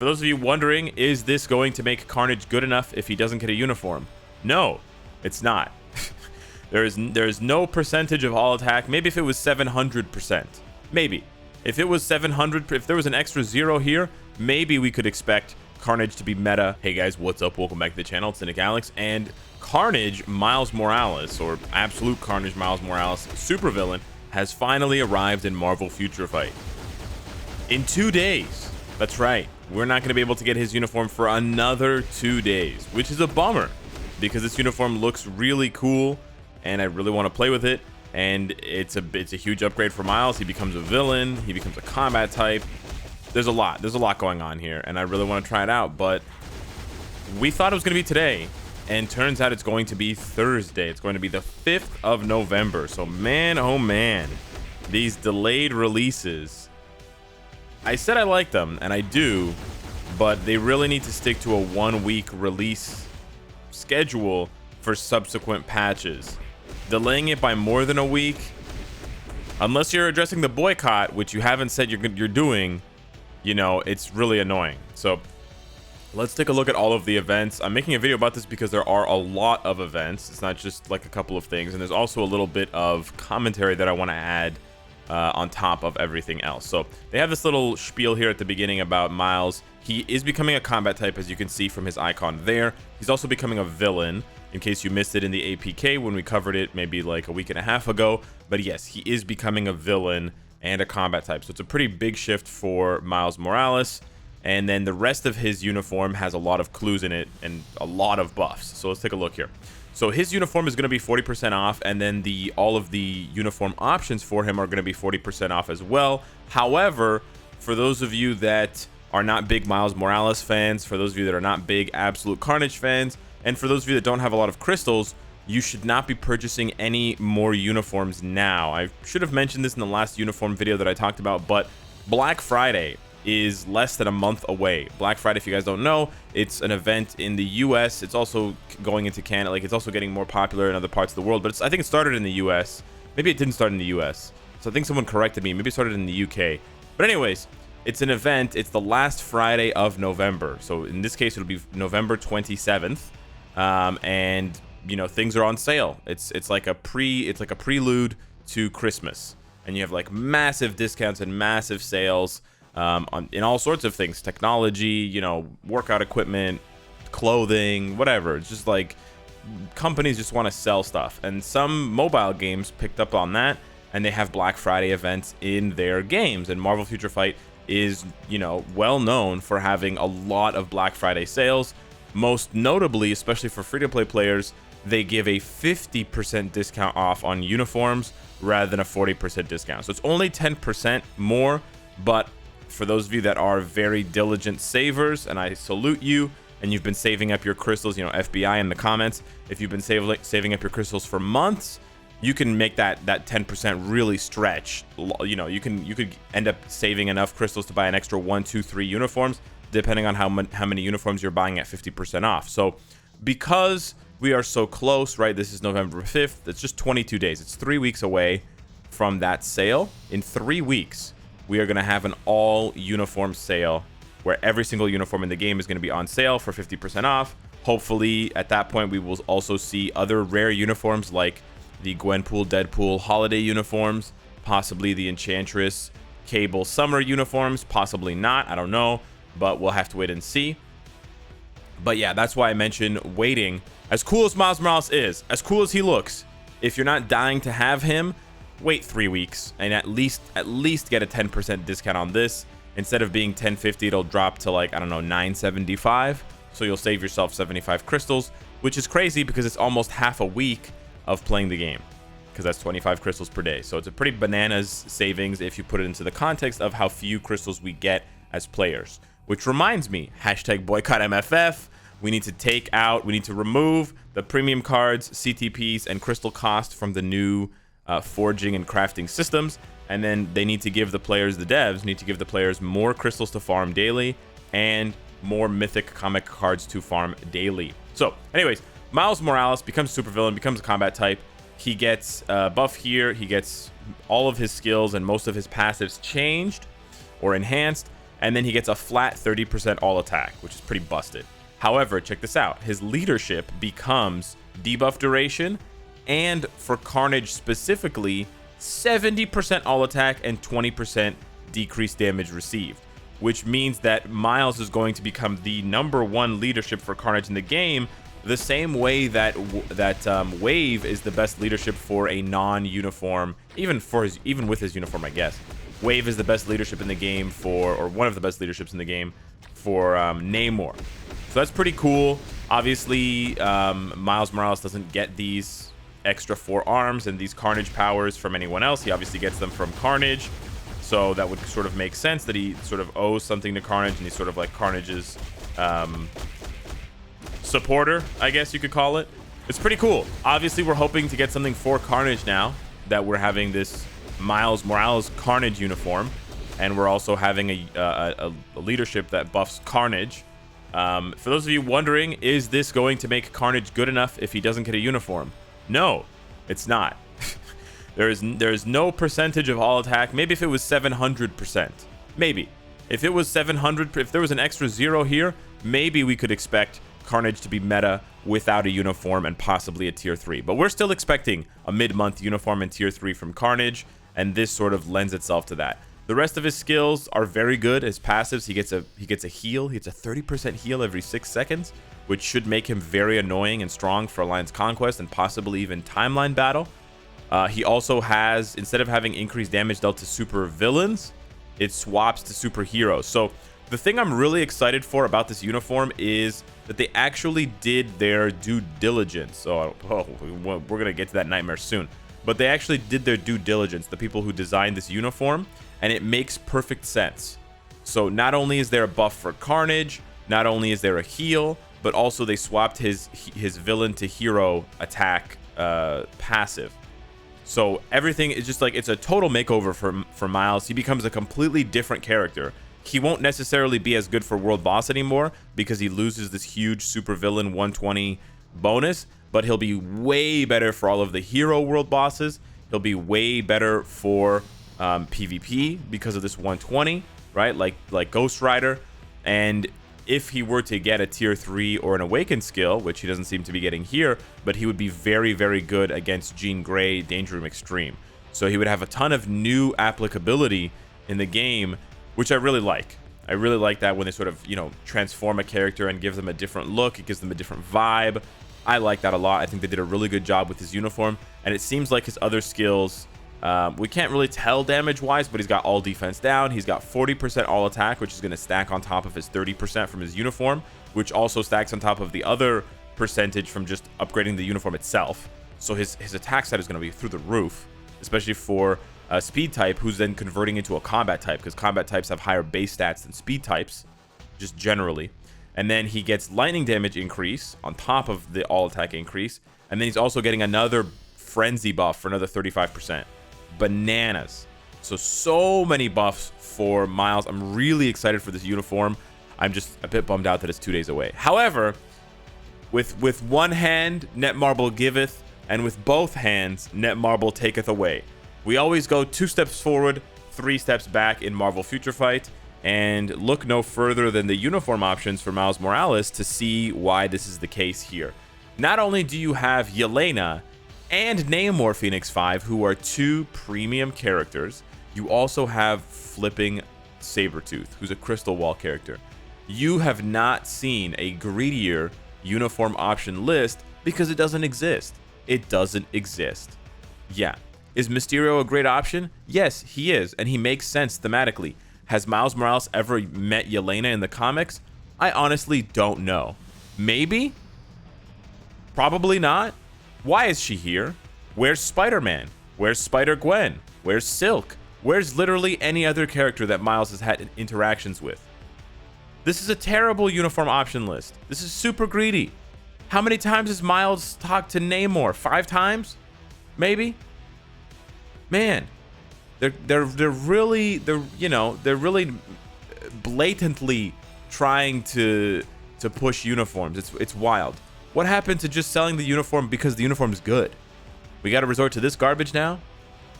For those of you wondering, is this going to make Carnage good enough if he doesn't get a uniform? No, it's not. There's no percentage of all attack. Maybe if it was 700%. Maybe. If it was 700, if there was an extra 0 here, maybe we could expect Carnage to be meta. Hey guys, what's up? Welcome back to the channel. It's Cynicalex, and Carnage Miles Morales, or Absolute Carnage Miles Morales, supervillain, has finally arrived in Marvel Future Fight. In 2 days. That's right. We're not going to be able to get his uniform for another 2 days, which is a bummer because this uniform looks really cool and I really want to play with it. And it's a huge upgrade for Miles. He becomes a villain. He becomes a combat type. There's a lot going on here, and I really want to try it out. But we thought it was going to be today, and turns out it's going to be Thursday. It's going to be the 5th of November. So man, oh man, these delayed releases. I said I like them, and I do, but they really need to stick to a 1-week release schedule for subsequent patches. Delaying it by more than a week, unless you're addressing the boycott, which you haven't said you're doing, you know, it's really annoying. So let's take a look at all of the events. I'm making a video about this because there are a lot of events. It's not just like a couple of things, and there's also a little bit of commentary that I want to add on top of everything else. So they have this little spiel here at the beginning about Miles. He is becoming a combat type, as you can see from his icon there. He's also becoming a villain, in case you missed it in the APK when we covered it maybe like a week and a half ago. But yes, he is becoming a villain and a combat type. So it's a pretty big shift for Miles Morales. And then the rest of his uniform has a lot of clues in it and a lot of buffs. So let's take a look here. So his uniform is going to be 40% off, and then all of the uniform options for him are going to be 40% off as well. However, for those of you that are not big Miles Morales fans, for those of you that are not big Absolute Carnage fans, and for those of you that don't have a lot of crystals, you should not be purchasing any more uniforms now. I should have mentioned this in the last uniform video that I talked about, but Black Friday is less than a month away. Black Friday, if you guys don't know, it's an event in the US. It's also going into Canada. Like, it's also getting more popular in other parts of the world, but I think it started in the US. Maybe it didn't start in the US. So I think someone corrected me. Maybe it started in the UK. But anyways, it's an event. It's the last Friday of November. So in this case, it'll be November 27th. And you know, things are on sale. It's like a prelude to Christmas. And you have like massive discounts and massive sales in all sorts of things, technology, you know, workout equipment, clothing, whatever. It's just like companies just want to sell stuff, and some mobile games picked up on that, and they have Black Friday events in their games. And Marvel Future Fight is, you know, well known for having a lot of Black Friday sales. Most notably, especially for free-to-play players, they give a 50% discount off on uniforms rather than a 40% discount. So it's only 10% more, but for those of you that are very diligent savers, and I salute you, and you've been saving up your crystals, you know, FBI in the comments, if you've been saving up your crystals for months, you can make that 10% really stretch. You know, you could end up saving enough crystals to buy an extra 1, 2, 3 uniforms, depending on how many uniforms you're buying at 50% off. So because we are so close, right? This is November 5th. It's just 22 days. It's 3 weeks away from that sale. In 3 weeks, we are going to have an all uniform sale where every single uniform in the game is going to be on sale for 50% off. Hopefully, at that point, we will also see other rare uniforms like the Gwenpool, Deadpool holiday uniforms, possibly the Enchantress Cable summer uniforms, possibly not. I don't know, but we'll have to wait and see. But yeah, that's why I mentioned waiting. As cool as Miles Morales is, as cool as he looks, if you're not dying to have him, wait 3 weeks and at least get a 10% discount on this. Instead of being $10.50, it'll drop to like, I don't know, $9.75. So you'll save yourself 75 crystals, which is crazy because it's almost half a week of playing the game, because that's 25 crystals per day. So it's a pretty bananas savings if you put it into the context of how few crystals we get as players. Which reminds me, hashtag boycott MFF. We need to remove the premium cards, CTPs, and crystal cost from the new forging and crafting systems. And then they need to give the players, the devs need to give the players more crystals to farm daily and more mythic comic cards to farm daily. So anyways, Miles Morales becomes supervillain, becomes a combat type. He gets buff here. He gets all of his skills and most of his passives changed or enhanced. and then he gets a flat 30% all attack, which is pretty busted. However, check this out. His leadership becomes debuff duration, and for Carnage specifically, 70% all attack and 20% decreased damage received, which means that Miles is going to become the #1 leadership for Carnage in the game, the same way that Wave is the best leadership for a non-uniform, even with his uniform, I guess. Wave is the best leadership in the game for, or one of the best leaderships in the game for Namor. So that's pretty cool. Obviously, Miles Morales doesn't get these extra 4 arms and these Carnage powers from anyone else. He obviously gets them from Carnage. So that would sort of make sense that he sort of owes something to Carnage, and he's sort of like Carnage's supporter, I guess you could call it. It's pretty cool. Obviously, we're hoping to get something for Carnage now that we're having this Miles Morales Carnage uniform, and we're also having a leadership that buffs Carnage. For those of you wondering, is this going to make Carnage good enough if he doesn't get a uniform? No, it's not. There's no percentage of all attack. Maybe if it was 700%. Maybe. If it was 700, if there was an extra 0 here, maybe we could expect Carnage to be meta without a uniform and possibly a tier 3. But we're still expecting a mid-month uniform in tier 3 from Carnage, and this sort of lends itself to that. The rest of his skills are very good. His passives, he gets a heal. He gets a 30% heal every 6 seconds, which should make him very annoying and strong for Alliance Conquest and possibly even Timeline Battle. He also has, instead of having increased damage dealt to super villains, it swaps to superheroes. So the thing I'm really excited for about this uniform is that they actually did their due diligence. So we're going to get to that nightmare soon. But they actually did their due diligence, the people who designed this uniform, and it makes perfect sense. So not only is there a buff for Carnage, not only is there a heal, but also they swapped his villain to hero attack passive. So everything is just like, it's a total makeover for Miles. He becomes a completely different character. He won't necessarily be as good for World Boss anymore because he loses this huge supervillain 120 bonus, but he'll be way better for all of the hero World Bosses. He'll be way better for PvP because of this 120, right? Like Ghost Rider. And if he were to get a tier 3 or an Awakened skill, which he doesn't seem to be getting here, but he would be very, very good against Jean Grey Danger Room Extreme. So he would have a ton of new applicability in the game, which I really like. I really like that when they sort of, transform a character and give them a different look. It gives them a different vibe. I like that a lot. I think they did a really good job with his uniform, and it seems like his other skills, we can't really tell damage-wise, but he's got all defense down. He's got 40% all attack, which is going to stack on top of his 30% from his uniform, which also stacks on top of the other percentage from just upgrading the uniform itself. So his attack stat is going to be through the roof, especially for a speed type who's then converting into a combat type, because combat types have higher base stats than speed types, just generally. And then he gets lightning damage increase on top of the all attack increase, and then he's also getting another frenzy buff for another 35%. Bananas. So many buffs for Miles. I'm really excited for this uniform. I'm just a bit bummed out that it's 2 days away. However, with one hand Netmarble giveth, and with both hands Netmarble taketh away. We always go 2 steps forward, 3 steps back in Marvel Future Fight, and look no further than the uniform options for Miles Morales to see why this is the case here. Not only do you have Yelena and Namor Phoenix 5, who are 2 premium characters, you also have flipping Sabretooth, who's a Crystal Wall character. You have not seen a greedier uniform option list because it doesn't exist. It doesn't exist. Yeah. Is Mysterio a great option? Yes, he is, and he makes sense thematically. Has Miles Morales ever met Yelena in the comics? I honestly don't know. Maybe? Probably not. Why is she here? Where's Spider-Man? Where's Spider-Gwen? Where's Silk? Where's literally any other character that Miles has had interactions with? This is a terrible uniform option list. This is super greedy. How many times has Miles talked to Namor? 5 times? Maybe? Man, they're really blatantly trying to push uniforms. It's wild. What happened to just selling the uniform because the uniform is good? We got to resort to this garbage now?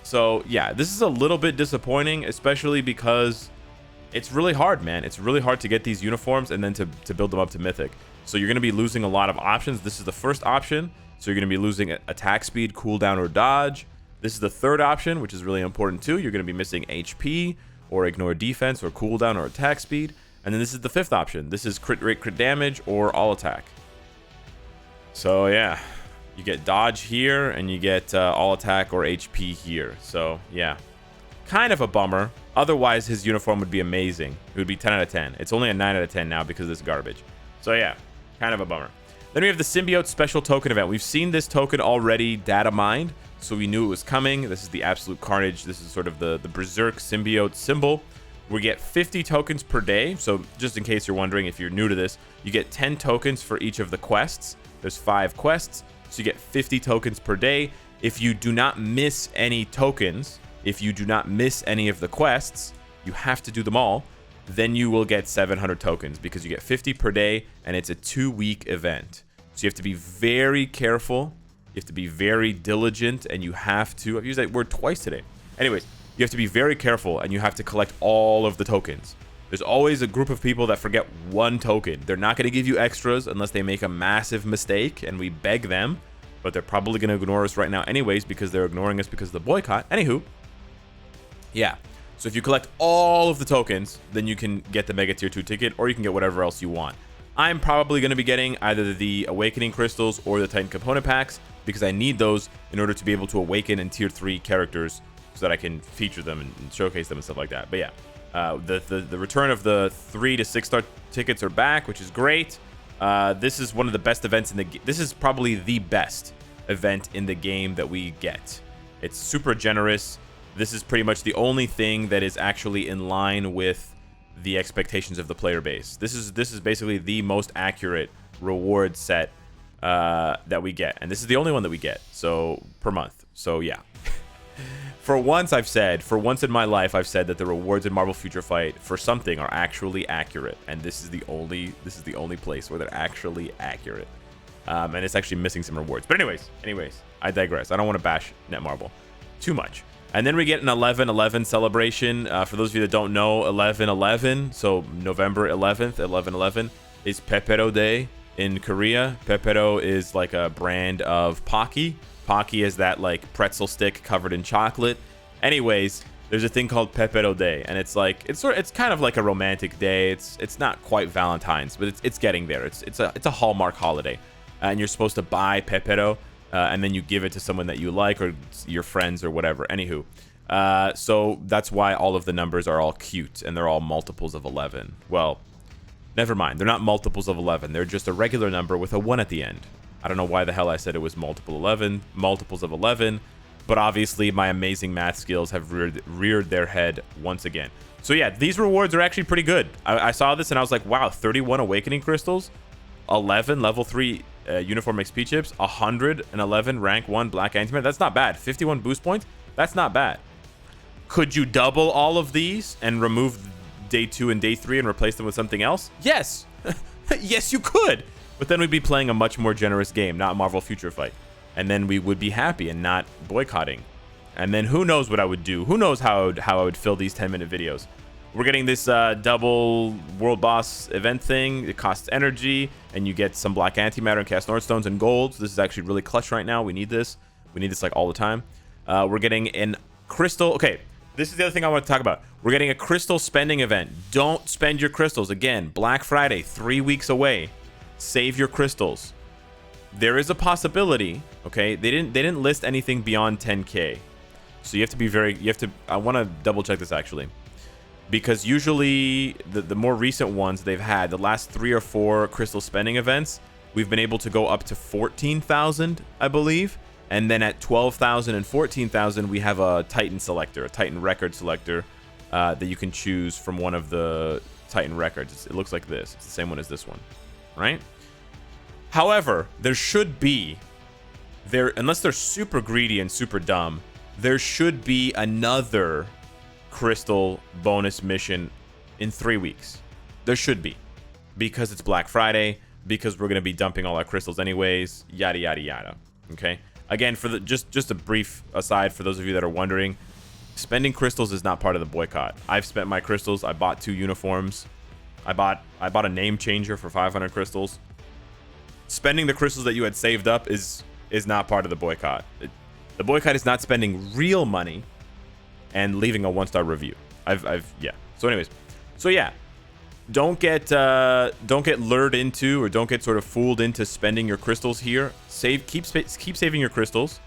So yeah, this is a little bit disappointing, especially because it's really hard, man. It's really hard to get these uniforms and then to build them up to mythic. So you're going to be losing a lot of options. This is the first option. So you're going to be losing attack speed, cooldown, or dodge. This is the third option, which is really important too. You're going to be missing HP or ignore defense or cooldown or attack speed. And then this is the fifth option. This is crit rate, crit damage, or all attack. So yeah, you get dodge here and you get all attack or HP here. So yeah, kind of a bummer. Otherwise, his uniform would be amazing. It would be 10 out of 10. It's only a 9 out of 10 now because of this garbage. So yeah, kind of a bummer. Then we have the Symbiote Special Token event. We've seen this token already data mined, so we knew it was coming. This is the absolute carnage. This is sort of the Berserk Symbiote symbol. We get 50 tokens per day. So just in case you're wondering, if you're new to this, you get 10 tokens for each of the quests. There's 5 quests, so you get 50 tokens per day. If you do not miss any tokens, if you do not miss any of the quests, you have to do them all, then you will get 700 tokens because you get 50 per day and it's a 2-week event. So you have to be very careful. You have to be very diligent, and you have to, I've used that word twice today. Anyways, you have to be very careful and you have to collect all of the tokens. There's always a group of people that forget one token. They're not going to give you extras unless they make a massive mistake, and we beg them, but they're probably going to ignore us right now anyways because they're ignoring us because of the boycott. Anywho, yeah. So if you collect all of the tokens, then you can get the Mega Tier 2 ticket, or you can get whatever else you want. I'm probably going to be getting either the Awakening Crystals or the Titan Component Packs because I need those in order to be able to awaken in Tier 3 characters so that I can feature them and showcase them and stuff like that. But yeah, the return of the 3 to 6 star tickets are back, which is great. This is one of the best events in the game. This is probably the best event in the game that we get. It's super generous. This is pretty much the only thing that is actually in line with the expectations of the player base. This is basically the most accurate reward set that we get, and this is the only one that we get, so per month. So yeah. For once in my life, I've said that the rewards in Marvel Future Fight for something are actually accurate, and this is the only place where they're actually accurate. And it's actually missing some rewards. But anyways, I digress. I don't want to bash Netmarble too much. And then we get an 11/11 celebration. For those of you that don't know, 11/11, so November 11th, 11/11 is Pepero Day in Korea. Pepero is like a brand of Pocky. Pocky is that like pretzel stick covered in chocolate. Anyways, there's a thing called Pepero Day, and it's kind of like a romantic day. It's not quite Valentine's, but it's getting there. It's a Hallmark holiday, and you're supposed to buy Pepero. And then you give it to someone that you like or your friends or whatever. Anywho, so that's why all of the numbers are all cute and they're all multiples of 11. Well, never mind. They're not multiples of 11. They're just a regular number with a 1 at the end. I don't know why the hell I said it was multiples of 11, but obviously my amazing math skills have reared their head once again. So yeah, these rewards are actually pretty good. I saw this and I was like, wow, 31 Awakening Crystals, 11 level 3 uniform XP chips, 111 rank 1 black antimatter. That's not bad. 51 boost points. That's not bad. Could you double all of these and remove day 2 and day 3 and replace them with something else? Yes. Yes, you could. But then we'd be playing a much more generous game, not Marvel Future Fight. And then we would be happy and not boycotting. And then who knows what I would do? Who knows how I would fill these 10-minute videos? We're getting this double world boss event thing. It costs energy, and you get some black antimatter and cast North Stones and gold. So this is actually really clutch right now. We need this. We need this like all the time. We're getting an crystal. Okay, this is the other thing I want to talk about. We're getting a crystal spending event. Don't spend your crystals. Again, Black Friday, 3 weeks away. Save your crystals. There is a possibility. Okay, they didn't list anything beyond 10K. So you have to be very. I want to double check this actually. Because usually the more recent ones they've had, the last 3 or 4 crystal spending events, we've been able to go up to 14,000, I believe. And then at 12,000 and 14,000, we have a Titan selector, a Titan record selector that you can choose from one of the Titan records. It looks like this. It's the same one as this one, right? However, there should be, unless they're super greedy and super dumb, there should be another crystal bonus mission in 3 weeks. There should be, because it's Black Friday, because we're going to be dumping all our crystals anyways, yada yada yada. Okay, again, for the just a brief aside for those of you that are wondering, Spending crystals is not part of the boycott. I've spent my crystals. I bought 2 uniforms. I bought a name changer for 500 crystals. Spending the crystals that you had saved up is not part of the boycott. The boycott is not spending real money and leaving a 1-star review. Yeah. So anyways, so yeah, don't get lured into, or don't get sort of fooled into spending your crystals here. Keep saving your crystals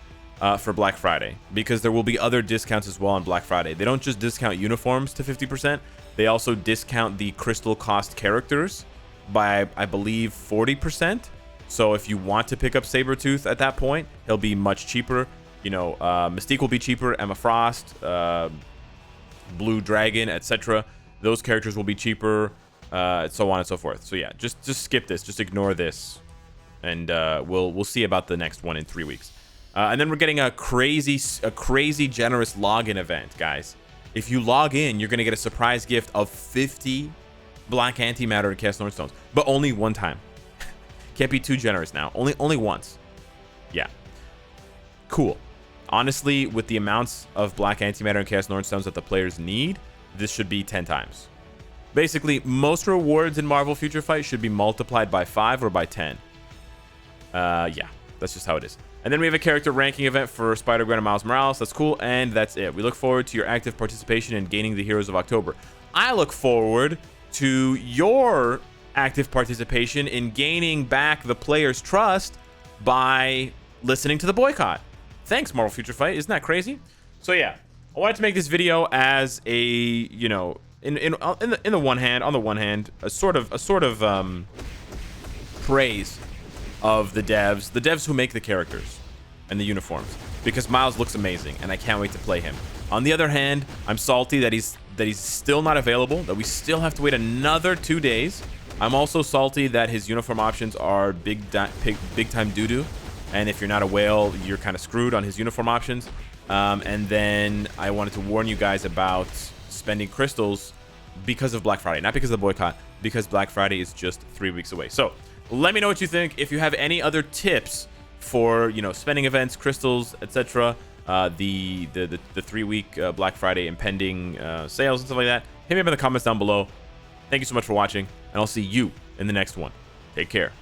for Black Friday, because there will be other discounts as well on Black Friday. They don't just discount uniforms to 50%. They also discount the crystal cost characters by, I believe, 40%. So if you want to pick up Sabretooth at that point, he'll be much cheaper. You know, Mystique will be cheaper, Emma Frost, Blue Dragon, etc. Those characters will be cheaper, so on and so forth. So yeah, just skip this, just ignore this, and we'll see about the next one in 3 weeks. And then we're getting a crazy generous login event, guys. If you log in, you're gonna get a surprise gift of 50 black antimatter and Chaos Northstones, but only one time. Can't be too generous now. Only once. Yeah. Cool. Honestly, with the amounts of black antimatter and Chaos Northstones that the players need, this should be 10 times. Basically, most rewards in Marvel Future Fight should be multiplied by 5 or by 10. Yeah, that's just how it is. And then we have a character ranking event for Spider-Gwen and Miles Morales. That's cool, and that's it. We look forward to your active participation in gaining the Heroes of October. I look forward to your active participation in gaining back the players' trust by listening to the boycott. Thanks, Marvel Future Fight. Isn't that crazy? So yeah, I wanted to make this video as a, you know, on the one hand, a sort of praise of the devs who make the characters and the uniforms, because Miles looks amazing and I can't wait to play him. On the other hand, I'm salty that he's still not available, that we still have to wait another 2 days. I'm also salty that his uniform options are big time doo-doo, and if you're not a whale, you're kind of screwed on his uniform options. And then I wanted to warn you guys about spending crystals because of Black Friday, not because of the boycott, because Black Friday is just 3 weeks away. So let me know what you think. If you have any other tips for, you know, spending events, crystals, etc., the 3-week Black Friday impending sales and stuff like that, hit me up in the comments down below. Thank you so much for watching, and I'll see you in the next one. Take care.